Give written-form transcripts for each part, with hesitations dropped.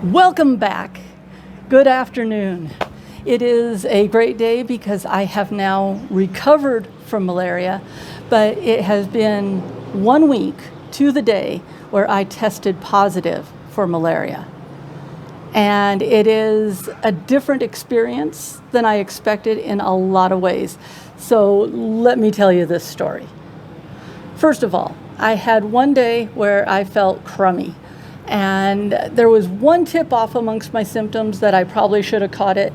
Welcome back. Good afternoon. It is a great day because I have now recovered from malaria, but it has been 1 week to the day where I tested positive for malaria. And it is a different experience than I expected in a lot of ways. So let me tell you this story. First of all, I had one day where I felt crummy. And there was one tip off amongst my symptoms that I probably should have caught it,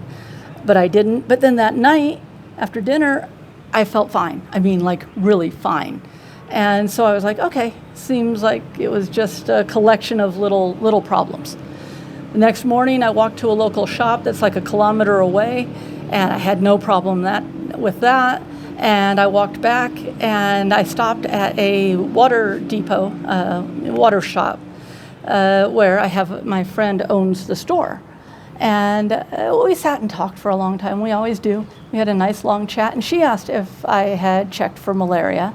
but I didn't. But then that night after dinner, I felt fine. I mean, like really fine. And so I was like, okay, seems like it was just a collection of little problems. The next morning, I walked to a local shop that's like a kilometer away, and I had no problem with that. And I walked back, and I stopped at a water depot, water shop, where I have my friend owns the store. And we sat and talked for a long time. We always do. We had a nice long chat, and she asked if I had checked for malaria.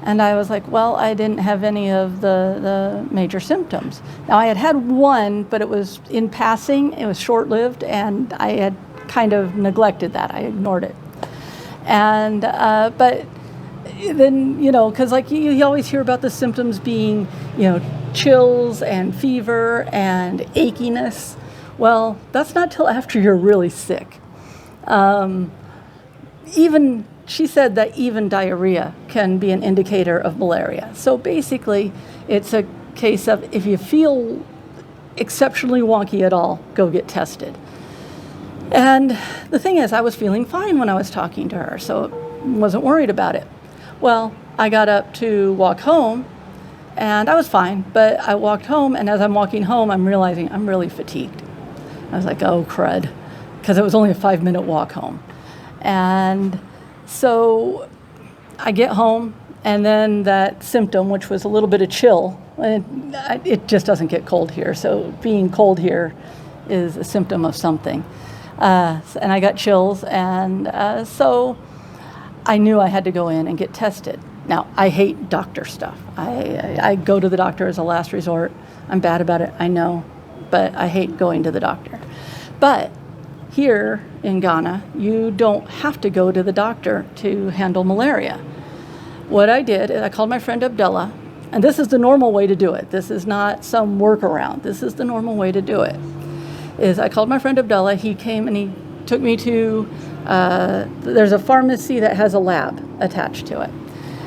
And I was like, well, I didn't have any of the major symptoms. Now, I had one, but it was in passing. It was short-lived, and I had kind of neglected that. I ignored it. And but then, because like you always hear about the symptoms being, chills and fever and achiness. Well, that's not till after you're really sick. She said that even diarrhea can be an indicator of malaria. So basically, it's a case of if you feel exceptionally wonky at all, go get tested. And the thing is, I was feeling fine when I was talking to her, so wasn't worried about it. Well, I got up to walk home, and I was fine, but I walked home, and as I'm walking home, I'm realizing I'm really fatigued. I was like, oh, crud, because it was only a 5-minute walk home. And so I get home, and then that symptom, which was a little bit of chill, and it just doesn't get cold here, so being cold here is a symptom of something. And I got chills, and so I knew I had to go in and get tested. Now, I hate doctor stuff. I go to the doctor as a last resort. I'm bad about it, I know, but I hate going to the doctor. But here in Ghana, you don't have to go to the doctor to handle malaria. What I did is I called my friend Abdullah, and this is the normal way to do it. This is not some workaround. This is the normal way to do it. Is I called my friend Abdullah. He came and he took me to, there's a pharmacy that has a lab attached to it.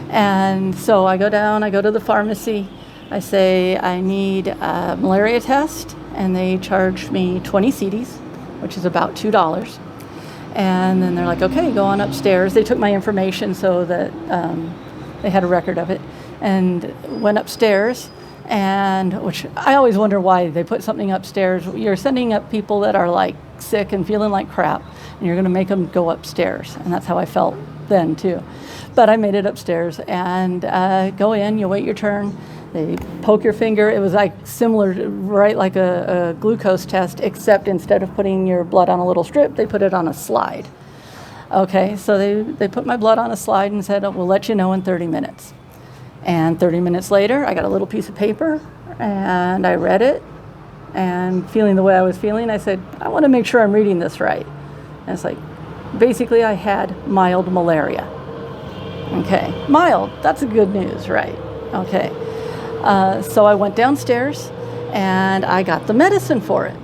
And so I go down, I go to the pharmacy, I say I need a malaria test, and they charged me 20 cedis, which is about $2. And then they're like, okay, go on upstairs. They took my information so that they had a record of it, and went upstairs. And which I always wonder why they put something upstairs. You're sending up people that are like sick and feeling like crap, and you're going to make them go upstairs. And that's how I felt then too. But I made it upstairs and go in, you wait your turn. They poke your finger. It was like similar, right, like a glucose test, except instead of putting your blood on a little strip, they put it on a slide. Okay, so they put my blood on a slide and said, oh, we'll let you know in 30 minutes. And 30 minutes later, I got a little piece of paper, and I read it, and feeling the way I was feeling, I said, I want to make sure I'm reading this right. And it's like, basically, I had mild malaria. Okay, mild, that's good news, right? Okay, so I went downstairs, and I got the medicine for it.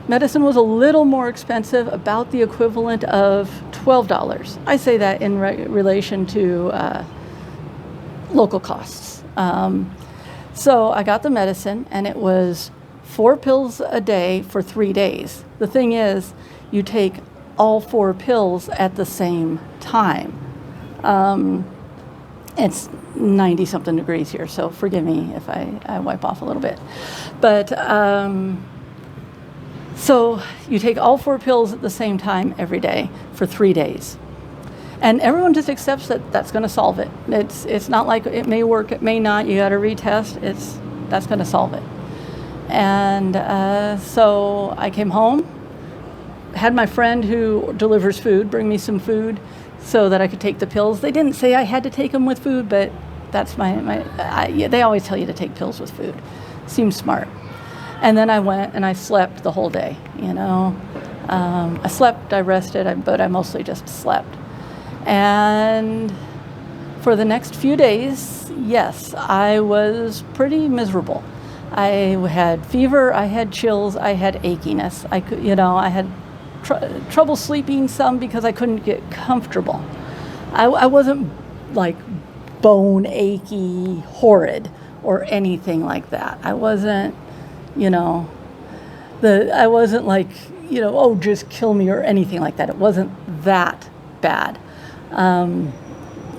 Medicine was a little more expensive, about the equivalent of $12. I say that in relation to local costs. So I got the medicine, and it was 4 pills a day for 3 days. The thing is, you take all 4 pills at the same time. It's 90-something degrees here, so forgive me if I wipe off a little bit. But so you take all 4 pills at the same time every day for 3 days. And everyone just accepts that that's going to solve it. It's not like it may work, it may not. You got to retest. That's going to solve it. And so I came home, had my friend who delivers food bring me some food so that I could take the pills. They didn't say I had to take them with food, but that's they always tell you to take pills with food. Seems smart. And then I went and I slept the whole day, you know. I slept, I rested, but I mostly just slept. And for the next few days, yes, I was pretty miserable. I had fever, I had chills, I had achiness. I had trouble sleeping some because I couldn't get comfortable. I wasn't like bone achy, horrid, or anything like that. I wasn't, I wasn't like, oh, just kill me or anything like that. It wasn't that bad.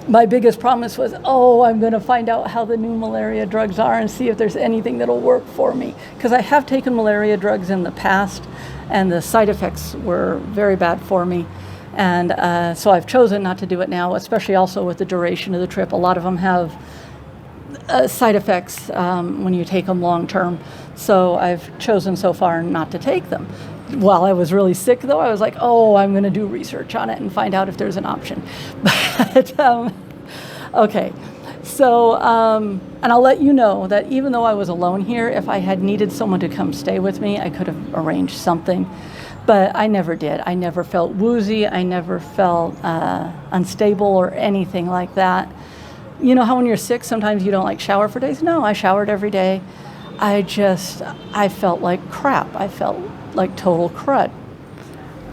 My biggest promise was, I'm going to find out how the new malaria drugs are and see if there's anything that'll work for me. Because I have taken malaria drugs in the past, and the side effects were very bad for me. And so I've chosen not to do it now, especially also with the duration of the trip. A lot of them have side effects when you take them long term. So I've chosen so far not to take them. While I was really sick, though, I was like, I'm going to do research on it and find out if there's an option. But, okay. So, and I'll let you know that even though I was alone here, if I had needed someone to come stay with me, I could have arranged something. But I never did. I never felt woozy. I never felt unstable or anything like that. You know how when you're sick, sometimes you don't shower for days? No, I showered every day. I felt like crap. I felt like total crud.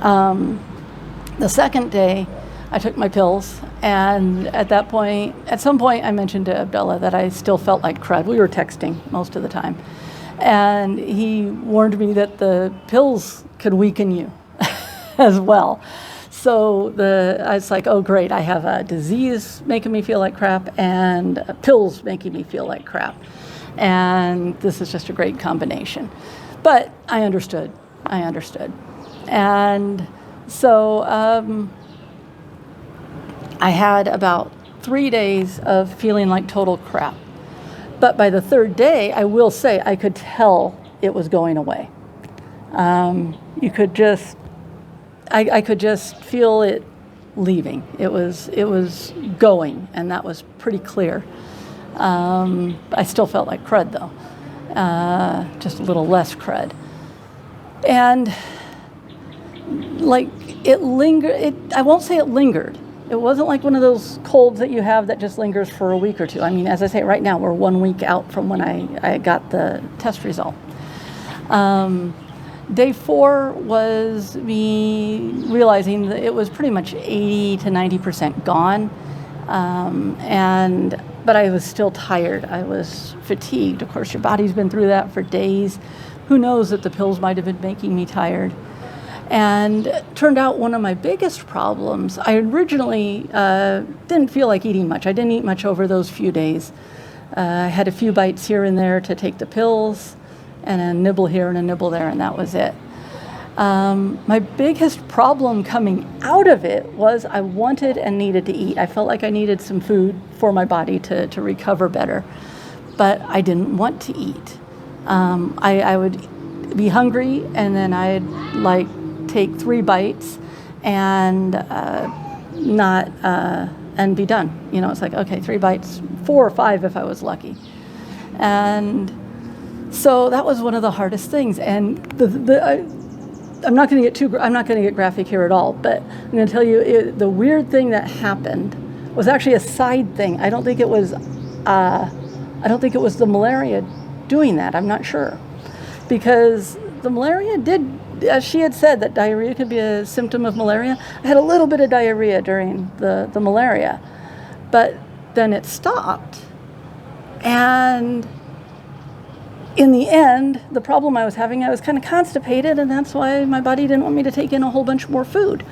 The second day, I took my pills, and at some point, I mentioned to Abdullah that I still felt like crud. We were texting most of the time, and he warned me that the pills could weaken you as well. So I was like, oh great, I have a disease making me feel like crap and pills making me feel like crap. And this is just a great combination. But I understood. And so I had about 3 days of feeling like total crap. But by the third day, I will say I could tell it was going away. I could just feel it leaving. It was going, and that was pretty clear. I still felt like crud, though, just a little less crud. And it lingered. I won't say it lingered. It wasn't like one of those colds that you have that just lingers for a week or two. I mean, as I say, right now we're 1 week out from when I got the test result. Day 4 was me realizing that it was pretty much 80 to 90% gone. But I was still tired. I was fatigued. Of course, your body's been through that for days. Who knows that the pills might have been making me tired. And it turned out one of my biggest problems, I originally didn't feel like eating much. I didn't eat much over those few days. I had a few bites here and there to take the pills, and a nibble here and a nibble there, and that was it. My biggest problem coming out of it was I wanted and needed to eat. I felt like I needed some food for my body to recover better, but I didn't want to eat. I would be hungry, and then I'd take 3 bites and and be done. It's like, okay, 3 bites, 4 or 5 if I was lucky. And so that was one of the hardest things. And I'm not going to get graphic here at all, but I'm going to tell you the weird thing that happened was actually a side thing. I don't think it was the malaria doing that. I'm not sure, because the malaria did, as she had said, that diarrhea could be a symptom of malaria. I had a little bit of diarrhea during the malaria, but then it stopped. And in the end, the problem I was having, I was kind of constipated, and that's why my body didn't want me to take in a whole bunch more food.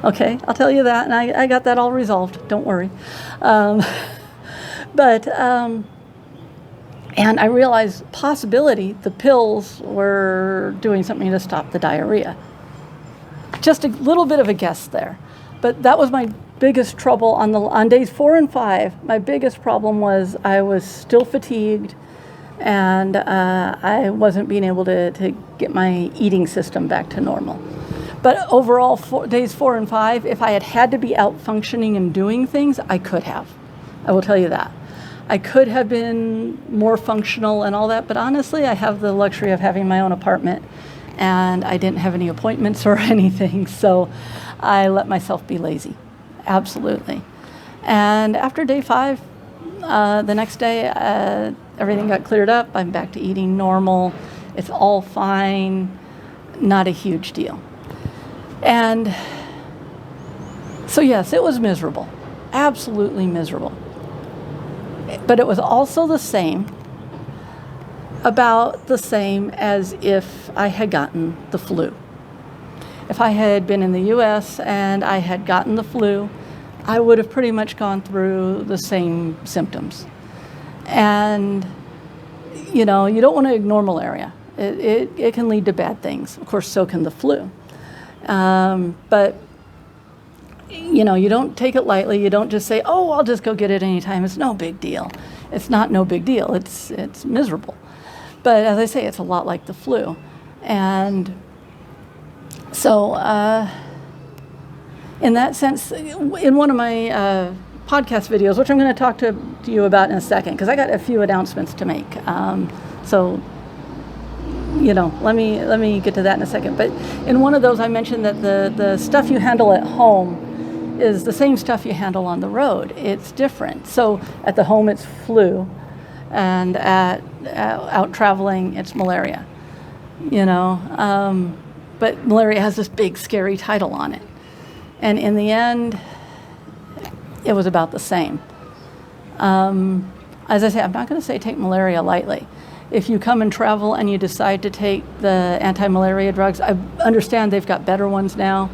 Okay, I'll tell you that, and I got that all resolved. Don't worry. And I realized possibility the pills were doing something to stop the diarrhea. Just a little bit of a guess there. But that was my biggest trouble on days 4 and 5. My biggest problem was I was still fatigued, and I wasn't being able to get my eating system back to normal. But overall, days 4 and 5, if I had to be out functioning and doing things, I could have. I will tell you that. I could have been more functional and all that, but honestly, I have the luxury of having my own apartment, and I didn't have any appointments or anything, so I let myself be lazy. Absolutely. And after day 5, the next day, everything got cleared up. I'm back to eating normal. It's all fine. Not a huge deal. And so yes, it was miserable. Absolutely miserable. But it was also about the same as if I had gotten the flu. If I had been in the US and I had gotten the flu, I would have pretty much gone through the same symptoms. And, you don't want to ignore malaria. It can lead to bad things. Of course, so can the flu. But, you don't take it lightly. You don't just say, oh, I'll just go get it anytime. It's no big deal. It's not no big deal. It's miserable. But as I say, it's a lot like the flu. And so in that sense, in one of my podcast videos, which I'm going to talk to you about in a second, because I got a few announcements to make. So let me get to that in a second. But in one of those, I mentioned that the stuff you handle at home is the same stuff you handle on the road. It's different. So at the home, it's flu, and out traveling, it's malaria. But malaria has this big, scary title on it. And in the end, it was about the same. As I say, I'm not going to say take malaria lightly. If you come and travel and you decide to take the anti-malaria drugs, I understand they've got better ones now.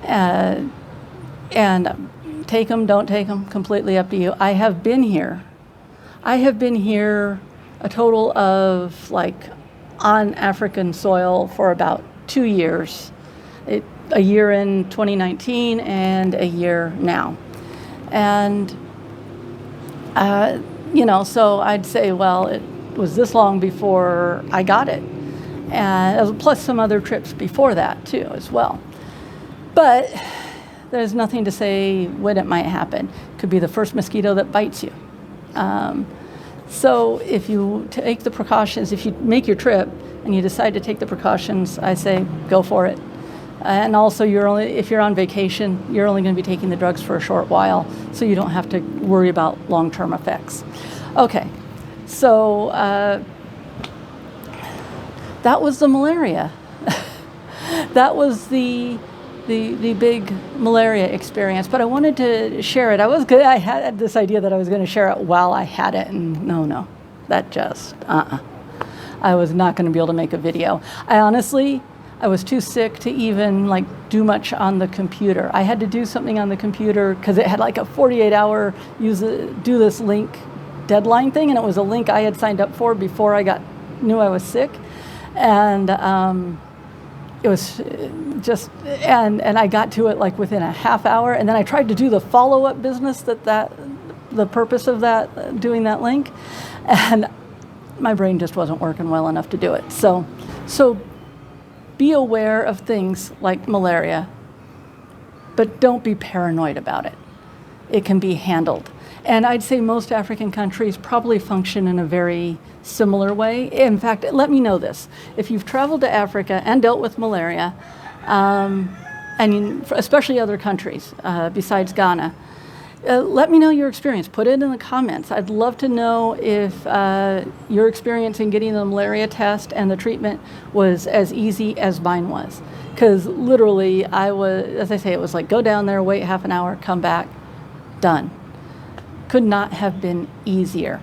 And take them, don't take them, completely up to you. I have been here a total of on African soil for about 2 years. A year in 2019 and a year now. And, so I'd say, well, it was this long before I got it. And plus some other trips before that too, as well. But there's nothing to say when it might happen. It could be the first mosquito that bites you. So if you take the precautions, if you make your trip and you decide to take the precautions, I say go for it. And also, if you're on vacation, you're only going to be taking the drugs for a short while, so you don't have to worry about long-term effects. Okay, so that was the malaria. That was the big malaria experience. But I wanted to share it. I had this idea that I was going to share it while I had it, and no, that just I was not going to be able to make a video. I was too sick to even do much on the computer. I had to do something on the computer because it had a 48-hour do this link deadline thing, and it was a link I had signed up for before I knew I was sick, and it was just and I got to it within a half hour, and then I tried to do the follow-up business the purpose of that doing that link, and my brain just wasn't working well enough to do it. So. Be aware of things like malaria, but don't be paranoid about it. It can be handled. And I'd say most African countries probably function in a very similar way. In fact, let me know this. If you've traveled to Africa and dealt with malaria, especially other countries besides Ghana, let me know your experience. Put it in the comments. I'd love to know if your experience in getting the malaria test and the treatment was as easy as mine was. Because literally, as I say, it was go down there, wait half an hour, come back, done. Could not have been easier.